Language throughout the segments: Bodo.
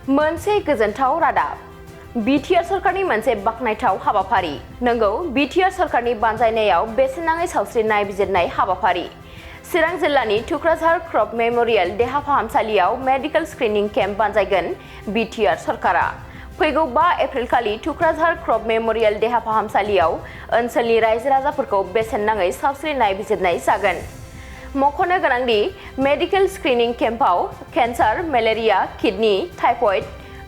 मोनसे गोजोनथाव रादाब बिटिआर सरकारनि मोनसे बाखनायथाव हाबाफारि नंगौ बिटिआर सरकारनि बानजायनायाव बेसेन नाङै सावस्रि नायबिजिरनाय हाबाफारि चिरां जिल्लानि थुक्राझार क्रप मेमोरियल देहा फाहामसालियाव मेडिकेल स्क्रिनिं केम्प बानजायगोन बिटिआर सरकारा फैगौ 5 एप्रिल खालि थुक्राझार क्रप मेमोरियल देहा फाहामसालियाव ओनसोलनि रायजो राजाफोरखौ बेसेन नाङै सावस्रि नायबिजिरनाय जागोन। मख'नो गोनांदि मेडिकेल स्क्रिनिं केम्पआव केन्सार, मेलेरिया, किडनी, टाइफयड,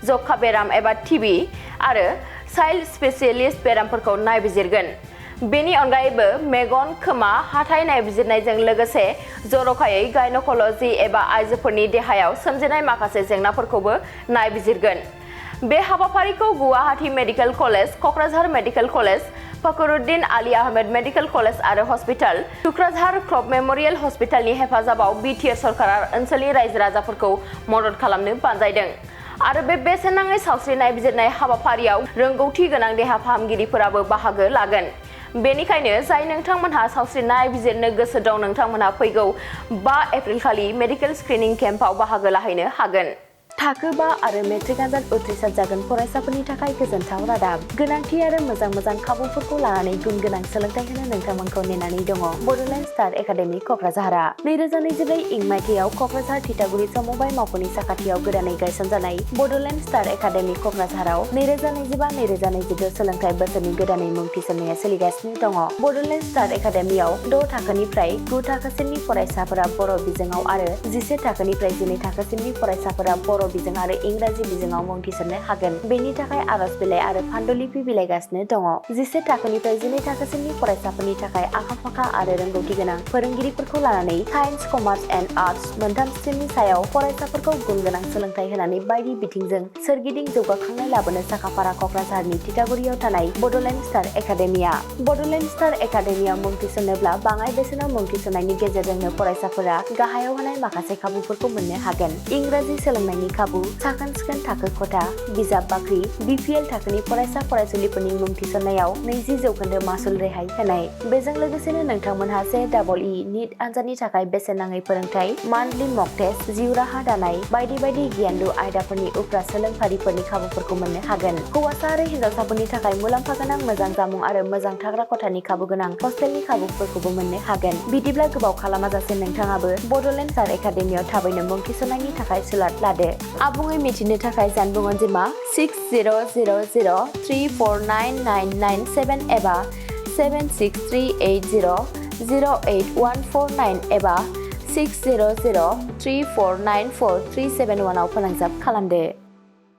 जखा बेराम एबा टिबि आरो चाइल्ड स्पेशियलिस्ट बेरामफोरखौ नायबिजिरगोन। बेनि अनगायैबो मेगन, खोमा, हाथाइ नायबिजिरनायजों लोगोसे जर'खायै गायन'कल'जि एबा आइजोफोरनि देहायाव सोमजिनाय माखासे जेंनाफोरखौबो नायबिजिरगोन। बे हाबाफारिखौ Guwahati medical college, Kokrajhar medical college, Fakhruddin Ali Ahmed medical college आरो हस्पिटाल, थुक्राझार क्रप मेमोरियल हस्पिटालनि हेफाजाबाव बिटिआर सरकारा ओनसोलनि रायजो राजाफोरखौ मदद खालामनो बानजायदों आरो बे बेसेन नाङै सावस्रि नायबिजिरनाय हाबाफारियाव रोंगौथि गोनां देहा फाहामगिरिफोराबो बाहागो लागोन। बेनिखायनो जाय नोंथांमोनहा सावस्रि नायबिजिरनो गोसो दं नोंथांमोनहा फैगौ 5 एप्रिल खालि मेडिकेल स्क्रिनिं केम्पआव बाहागो लाहैनो हागोन। थाखो 5 आरो मेट्रिक आनजाद उथ्रिसार जागोन फरायसाफोरनि थाखाय गोजोनथाव रादाब गोनांथि आरो मोजां खाबुफोरखौ लानानै गुन गोनां सोलोंथाइ होनो नोंथांमोनखौ नेनानै दङ। बड'लेण्ड स्टार एकाडेमि क'क्राझारआ 2024 इं मायथाइयाव क'क्राझार थिथागुरि समबाय मावख'नि साखाथियाव गोदानै गायसनजानाय बड'लेण्ड स्टार एकाडेमि क'क्राझाराव 2025-2026 सोलोंथाइ बोसोरनि गोदानै मुं थिसननाया सोलिगासिनो दङ। बड'लेण्ड स्टार एकाडेमियाव 6 थाखोनिफ्राय 9 थाखोसिमनि फरायसाफोरा बर' बिजोङाव आरो 11 थाखोनिफ्राय 12 थाखोसिमनि फरायसाफोरा बर' बिजों आरो इंराजि बिजोङाव मुं थिसननो हागोन। बेनि थाखाय आर'ज बिलाइ आरो फान्डुलिपि बिलाइगासिनो दङ। 11 थाखोनिफ्राय 12 थाखोसिमनि फरायसाफोरनि थाखाय आखा-फाखा आरो रोंगौथि गोनां फोरोंगिरिफोरखौ लानानै साइन्स, कमार्स एन्ड आर्टस मोनथाम स्ट्रिमनि सायाव फरायसाफोरखौ गुन गोनां सोलोंथाइ होनानै बायदि बिथिंजों सोरगिदिं जौगाखांनाय लाबोनो साखाफारा क'क्राझारनि थिथागुरियाव थानाय Bodoland star academia. Bodoland star एकाडेमियाव मुं थिसननोब्ला बाङाइ बेसेनाव मुं थिसननायनि गेजेरजोंनो फरायसाफोरा गाहायाव होनाय माखासे खाबुफोरखौ मोननो हागोन। इंराजि सोलोंनायनि खाबु, साखोन-सिखोन थाखो खथा, बिजाब बाख्रि, बिपिएल थाखोनि फरायसा फरायसुलिफोरनि मुं थिसननायाव 20% मासुल रेहाय होनाय। बेजों लोगोसेनो नोंथांमोनहा JEE नीट आनजादनि थाखाय बेसेन नाङै फोरोंथाय, मान्थलि मक टेस्ट, जिउ राहा दानाय बायदि आयदाफोरनि उफ्रा सोलोंफारिफोरनि खाबुफोरखौ मोननो हागोन। हौवासा आरो हिनजावसाफोरनि थाखाय मुलाम्फा गोनां मोजां जामुं आरो मोजां थाग्रा खथानि खाबु गोनां हस्टेलनि खाबुफोरखौबो मोननो हागोन। बिदिब्ला गोबाव खालामाजासे नोंथाङाबो बड'लेण्ड स्टार एकाडेमियाव थाबैनो मुं थिसननायनि थाखाय सुलाद लादो। आबुङै मिथिनो थाखाय जानबुं अनजिमा 6000349997 एबा 7638008149 एबा 6003494371 आव फोनांजाब खालामदो।